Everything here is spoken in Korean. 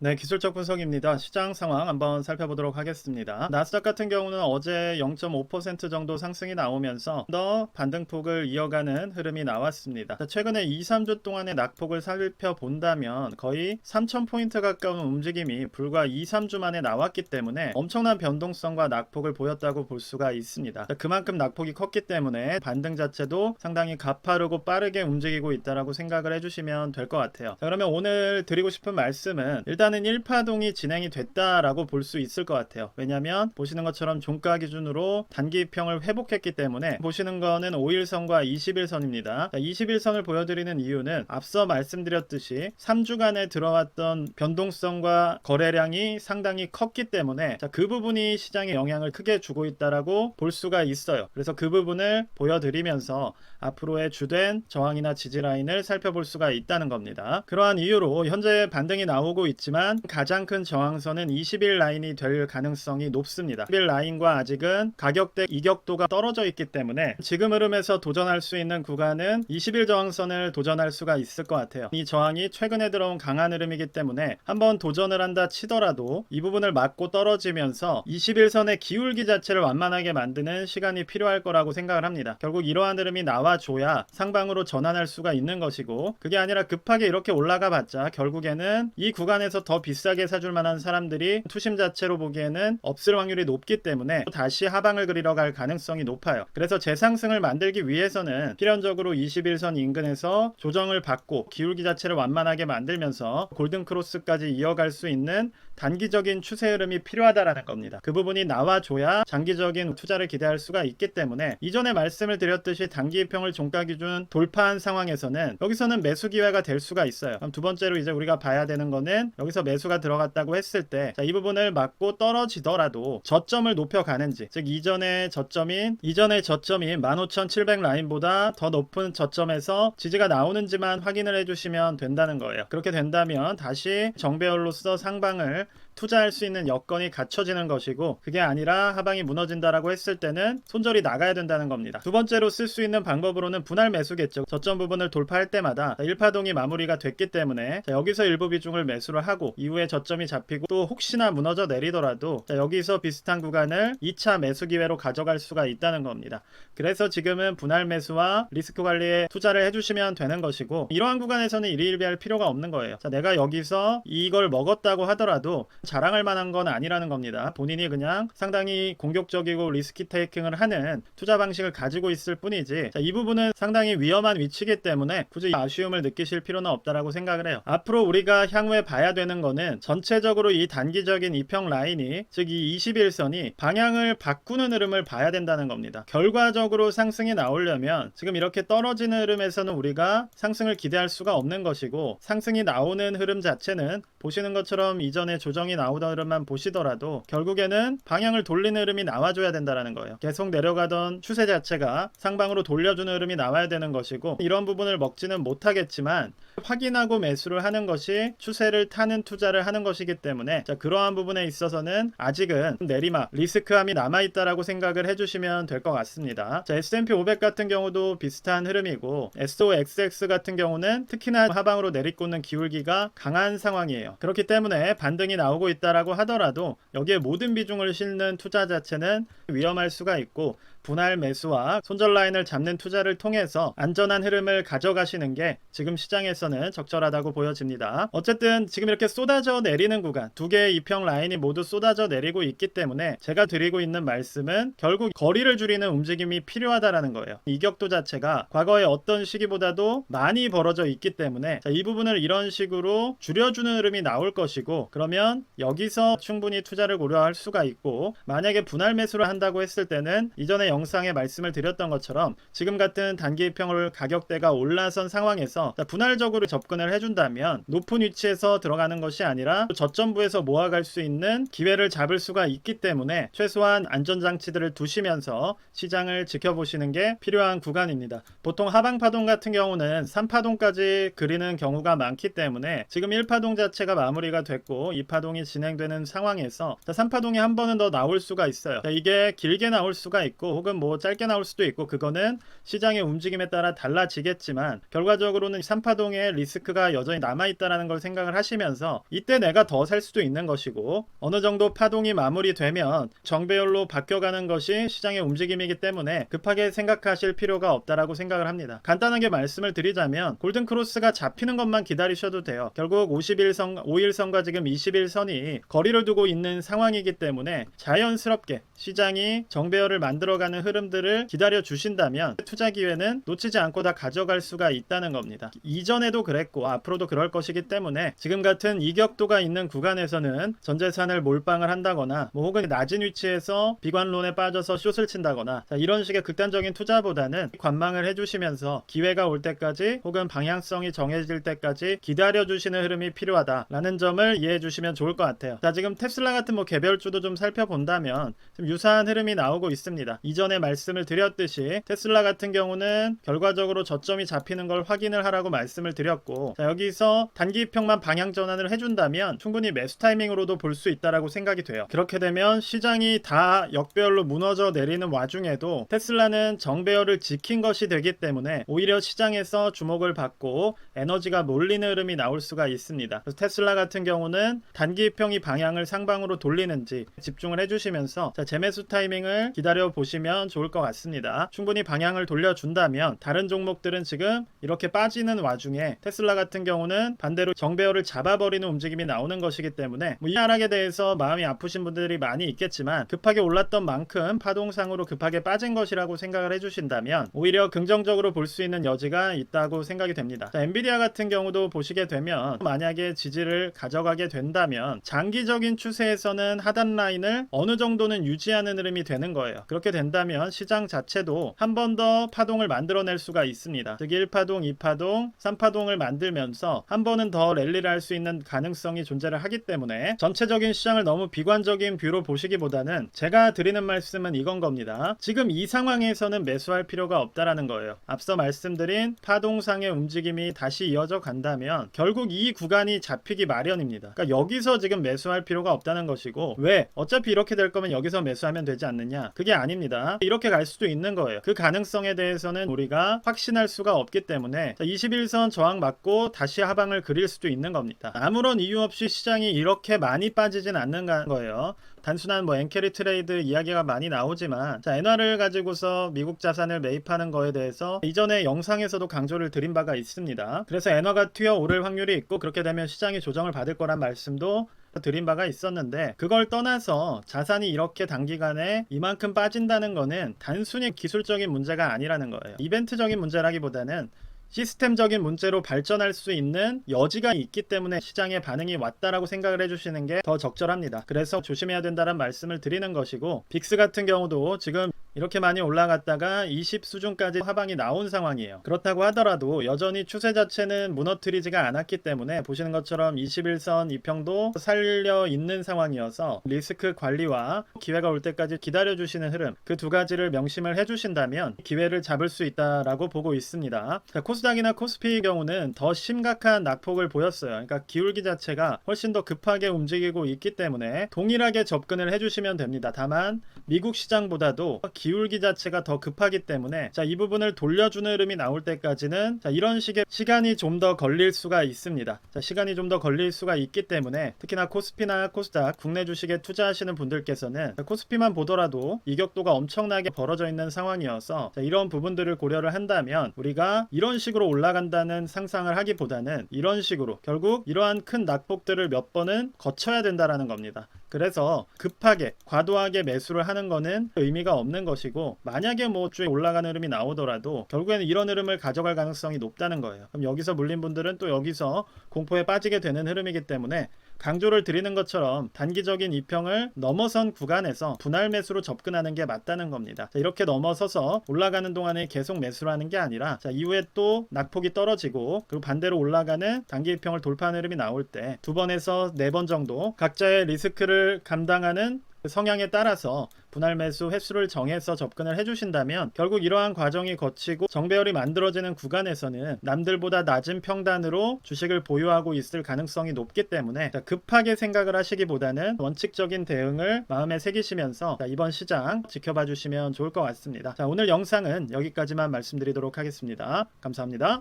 네, 기술적 분석입니다. 시장 상황 한번 살펴보도록 하겠습니다. 나스닥 같은 경우는 어제 0.5% 정도 상승이 나오면서 더 반등폭을 이어가는 흐름이 나왔습니다. 최근에 2, 3주 동안의 낙폭을 살펴본다면 거의 3,000포인트 가까운 움직임이 불과 2, 3주 만에 나왔기 때문에 엄청난 변동성과 낙폭을 보였다고 볼 수가 있습니다. 그만큼 낙폭이 컸기 때문에 반등 자체도 상당히 가파르고 빠르게 움직이고 있다고 생각을 해주시면 될 것 같아요. 그러면 오늘 드리고 싶은 말씀은 일단은 1파동이 진행이 됐다라고 볼 수 있을 것 같아요. 왜냐하면 보시는 것처럼 종가 기준으로 단기평을 회복했기 때문에 보시는 거는 5일선과 20일선입니다. 21선을 보여드리는 이유는 앞서 말씀드렸듯이 3주간에 들어왔던 변동성과 거래량이 상당히 컸기 때문에 그 부분이 시장에 영향을 크게 주고 있다라고 볼 수가 있어요. 그래서 그 부분을 보여드리면서 앞으로의 주된 저항이나 지지 라인을 살펴볼 수가 있다는 겁니다. 그러한 이유로 현재 반등이 나오고 있지만 가장 큰 저항선은 20일 라인이 될 가능성이 높습니다. 20일 라인과 아직은 가격대 이격도가 떨어져 있기 때문에 지금 흐름에서 도전할 수 있는 구간은 20일 저항선을 도전할 수가 있을 것 같아요. 이 저항이 최근에 들어온 강한 흐름이기 때문에 한번 도전을 한다 치더라도 이 부분을 맞고 떨어지면서 21선의 기울기 자체를 완만하게 만드는 시간이 필요할 거라고 생각을 합니다. 결국 이러한 흐름이 나와줘야 상방으로 전환할 수가 있는 것이고, 그게 아니라 급하게 이렇게 올라가 봤자 결국에는 이 구간에서 더 비싸게 사줄 만한 사람들이 투심 자체로 보기에는 없을 확률이 높기 때문에 다시 하방을 그리러 갈 가능성이 높아요. 그래서 재상승을 만들기 위해서는 필연적으로 21선 인근에서 조정을 받고 기울기 자체를 완만하게 만들면서 골든 크로스까지 이어갈 수 있는 단기적인 추세 흐름이 필요하다라는 겁니다. 그 부분이 나와줘야 장기적인 투자를 기대할 수가 있기 때문에 이전에 말씀을 드렸듯이 단기평을 종가 기준 돌파한 상황에서는 여기서는 매수 기회가 될 수가 있어요. 그럼 두 번째로 이제 우리가 봐야 되는 거는 여기서 매수가 들어갔다고 했을 때 이 부분을 맞고 떨어지더라도 저점을 높여가는지, 즉 이전의 저점인 15,700 라인보다 더 높은 저점에서 지지가 나오는지만 확인을 해주시면 된다는 거예요. 그렇게 된다면 다시 정배열로서 상방을 투자할 수 있는 여건이 갖춰지는 것이고, 그게 아니라 하방이 무너진다라고 했을 때는 손절이 나가야 된다는 겁니다. 두 번째로 쓸 수 있는 방법으로는 분할 매수겠죠. 저점 부분을 돌파할 때마다 1파동이 마무리가 됐기 때문에 여기서 일부 비중을 매수를 하고 이후에 저점이 잡히고 또 혹시나 무너져 내리더라도 여기서 비슷한 구간을 2차 매수 기회로 가져갈 수가 있다는 겁니다. 그래서 지금은 분할 매수와 리스크 관리에 투자를 해주시면 되는 것이고, 이러한 구간에서는 일희일비할 필요가 없는 거예요. 내가 여기서 이걸 먹었다고 하더라도 자랑할 만한 건 아니라는 겁니다. 본인이 그냥 상당히 공격적이고 리스키 테이킹을 하는 투자 방식을 가지고 있을 뿐이지, 이 부분은 상당히 위험한 위치이기 때문에 굳이 아쉬움을 느끼실 필요는 없다라고 생각을 해요. 앞으로 우리가 향후에 봐야 되는 거는 전체적으로 이 단기적인 이평 라인이, 즉 이 21선이 방향을 바꾸는 흐름을 봐야 된다는 겁니다. 결과적으로 상승이 나오려면 지금 이렇게 떨어지는 흐름에서는 우리가 상승을 기대할 수가 없는 것이고, 상승이 나오는 흐름 자체는 보시는 것처럼 이전에 조정이 나오던 흐름만 보시더라도 결국에는 방향을 돌리는 흐름이 나와줘야 된다는 거예요. 계속 내려가던 추세 자체가 상방으로 돌려주는 흐름이 나와야 되는 것이고, 이런 부분을 먹지는 못하겠지만 확인하고 매수를 하는 것이 추세를 타는 투자를 하는 것이기 때문에 그러한 부분에 있어서는 아직은 내리막 리스크함이 남아있다라고 생각을 해주시면 될 것 같습니다. S&P 500 같은 경우도 비슷한 흐름이고, SOXX 같은 경우는 특히나 하방으로 내리꽂는 기울기가 강한 상황이에요. 그렇기 때문에 반등이 나오고 있다라고 하더라도 여기에 모든 비중을 싣는 투자 자체는 위험할 수가 있고, 분할 매수와 손절 라인을 잡는 투자를 통해서 안전한 흐름을 가져가시는 게 지금 시장에서는 적절하다고 보여집니다. 어쨌든 지금 이렇게 쏟아져 내리는 구간, 두 개의 이평 라인이 모두 쏟아져 내리고 있기 때문에 제가 드리고 있는 말씀은 결국 거리를 줄이는 움직임이 필요하다라는 거예요. 이격도 자체가 과거의 어떤 시기보다도 많이 벌어져 있기 때문에 이 부분을 이런 식으로 줄여주는 흐름이 나올 것이고, 그러면 여기서 충분히 투자를 고려할 수가 있고, 만약에 분할 매수를 한다고 했을 때는 이전에 영상에 말씀을 드렸던 것처럼 지금 같은 단기평을 가격대가 올라선 상황에서 분할적으로 접근을 해준다면 높은 위치에서 들어가는 것이 아니라 저점부에서 모아갈 수 있는 기회를 잡을 수가 있기 때문에 최소한 안전장치들을 두시면서 시장을 지켜보시는 게 필요한 구간입니다. 보통 하방파동 같은 경우는 3파동까지 그리는 경우가 많기 때문에 지금 1파동 자체가 마무리가 됐고 2파동이 진행되는 상황에서 3파동이 한 번은 더 나올 수가 있어요. 이게 길게 나올 수가 있고 혹은 뭐 짧게 나올 수도 있고, 그거는 시장의 움직임에 따라 달라지겠지만 결과적으로는 3파동의 리스크가 여전히 남아있다는 걸 생각을 하시면서 이때 내가 더 살 수도 있는 것이고, 어느 정도 파동이 마무리되면 정배열로 바뀌어가는 것이 시장의 움직임이기 때문에 급하게 생각하실 필요가 없다라고 생각을 합니다. 간단하게 말씀을 드리자면 골든크로스가 잡히는 것만 기다리셔도 돼요. 결국 50일선, 5일선과 지금 20일선이 거리를 두고 있는 상황이기 때문에 자연스럽게 시장이 정배열을 만들어가는 흐름들을 기다려 주신다면 투자 기회는 놓치지 않고 다 가져갈 수가 있다는 겁니다. 이전에도 그랬고 앞으로도 그럴 것이기 때문에 지금 같은 이격도가 있는 구간에서는 전재산을 몰빵을 한다거나 뭐 혹은 낮은 위치에서 비관론에 빠져서 숏을 친다거나, 이런 식의 극단적인 투자보다는 관망을 해주시면서 기회가 올 때까지 혹은 방향성이 정해질 때까지 기다려 주시는 흐름이 필요하다라는 점을 이해해 주시면 좋을 것 같아요. 자, 지금 테슬라 같은 뭐 개별주도 좀 살펴본다면 좀 유사한 흐름이 나오고 있습니다. 이전에 말씀을 드렸듯이 테슬라 같은 경우는 결과적으로 저점이 잡히는 걸 확인을 하라고 말씀을 드렸고, 자, 여기서 단기평만 방향 전환을 해준다면 충분히 매수 타이밍으로도 볼 수 있다라고 생각이 돼요. 그렇게 되면 시장이 다 역배열로 무너져 내리는 와중에도 테슬라는 정배열을 지킨 것이 되기 때문에 오히려 시장에서 주목을 받고 에너지가 몰리는 흐름이 나올 수가 있습니다. 그래서 테슬라 같은 경우는 단기평이 방향을 상방으로 돌리는지 집중을 해주시면서 재매수 타이밍을 기다려 보시면 좋을 것 같습니다. 충분히 방향을 돌려준다면 다른 종목들은 지금 이렇게 빠지는 와중에 테슬라 같은 경우는 반대로 정배열을 잡아버리는 움직임이 나오는 것이기 때문에 이 하락에 대해서 마음이 아프신 분들이 많이 있겠지만 급하게 올랐던 만큼 파동상으로 급하게 빠진 것이라고 생각을 해주신다면 오히려 긍정적으로 볼 수 있는 여지가 있다고 생각이 됩니다. 자, 엔비디아 같은 경우도 보시게 되면 만약에 지지를 가져가게 된다면 장기적인 추세에서는 하단 라인을 어느 정도는 유지하는 흐름이 되는 거예요. 그렇게 된다면 시장 자체도 한 번 더 파동을 만들어낼 수가 있습니다. 즉 1파동, 2파동, 3파동을 만들면서 한 번은 더 랠리를 할 수 있는 가능성이 존재를 하기 때문에 전체적인 시장을 너무 비관적인 뷰로 보시기보다는 제가 드리는 말씀은 이건 겁니다. 지금 이 상황에서는 매수할 필요가 없다라는 거예요. 앞서 말씀드린 파동상의 움직임이 다시 이어져 간다면 결국 이 구간이 잡히기 마련입니다. 그러니까 여기서 지금 매수할 필요가 없다는 것이고, 왜? 어차피 이렇게 될 거면 여기서 매수하면 되지 않느냐? 그게 아닙니다. 이렇게 갈 수도 있는 거예요. 그 가능성에 대해서는 우리가 확신할 수가 없기 때문에 21선 저항 맞고 다시 하방을 그릴 수도 있는 겁니다. 아무런 이유 없이 시장이 이렇게 많이 빠지진 않는 거예요. 단순한 뭐 엔캐리 트레이드 이야기가 많이 나오지만, 자, 엔화를 가지고서 미국 자산을 매입하는 거에 대해서 이전에 영상에서도 강조를 드린 바가 있습니다. 그래서 엔화가 튀어오를 확률이 있고 그렇게 되면 시장이 조정을 받을 거란 말씀도 드린 바가 있었는데, 그걸 떠나서 자산이 이렇게 단기간에 이만큼 빠진다는 거는 단순히 기술적인 문제가 아니라는 거예요. 이벤트적인 문제라기보다는 시스템적인 문제로 발전할 수 있는 여지가 있기 때문에 시장의 반응이 왔다라고 생각을 해주시는 게 더 적절합니다. 그래서 조심해야 된다는 말씀을 드리는 것이고, 빅스 같은 경우도 지금 이렇게 많이 올라갔다가 20 수준까지 하방이 나온 상황이에요. 그렇다고 하더라도 여전히 추세 자체는 무너뜨리지가 않았기 때문에 보시는 것처럼 21선 이평도 살려 있는 상황이어서 리스크 관리와 기회가 올 때까지 기다려주시는 흐름, 그 두 가지를 명심을 해주신다면 기회를 잡을 수 있다라고 보고 있습니다. 자, 코스닥이나 코스피의 경우는 더 심각한 낙폭을 보였어요. 그러니까 기울기 자체가 훨씬 더 급하게 움직이고 있기 때문에 동일하게 접근을 해주시면 됩니다. 다만 미국 시장보다도 기울기 자체가 더 급하기 때문에, 자, 이 부분을 돌려주는 흐름이 나올 때까지는, 자, 이런 식의 시간이 좀 더 걸릴 수가 있습니다. 자, 시간이 좀 더 걸릴 수가 있기 때문에 특히나 코스피나 코스닥 국내 주식에 투자하시는 분들께서는 코스피만 보더라도 이격도가 엄청나게 벌어져 있는 상황이어서, 자, 이런 부분들을 고려를 한다면 우리가 이런 식으로 올라간다는 상상을 하기보다는 이런 식으로 결국 이러한 큰 낙폭들을 몇 번은 거쳐야 된다라는 겁니다. 그래서 급하게 과도하게 매수를 하는 거는 의미가 없는 것이고, 만약에 뭐 주에 올라가는 흐름이 나오더라도 결국에는 이런 흐름을 가져갈 가능성이 높다는 거예요. 그럼 여기서 물린 분들은 또 여기서 공포에 빠지게 되는 흐름이기 때문에 강조를 드리는 것처럼 단기적인 이평을 넘어선 구간에서 분할 매수로 접근하는 게 맞다는 겁니다. 자, 이렇게 넘어서서 올라가는 동안에 계속 매수를 하는 게 아니라, 자, 이후에 또 낙폭이 떨어지고 그리고 반대로 올라가는 단기 이평을 돌파하는 흐름이 나올 때 2번에서 4번 정도 각자의 리스크를 감당하는 그 성향에 따라서 분할 매수 횟수를 정해서 접근을 해주신다면 결국 이러한 과정이 거치고 정배열이 만들어지는 구간에서는 남들보다 낮은 평단으로 주식을 보유하고 있을 가능성이 높기 때문에 급하게 생각을 하시기보다는 원칙적인 대응을 마음에 새기시면서 이번 시장 지켜봐 주시면 좋을 것 같습니다. 자, 오늘 영상은 여기까지만 말씀드리도록 하겠습니다. 감사합니다.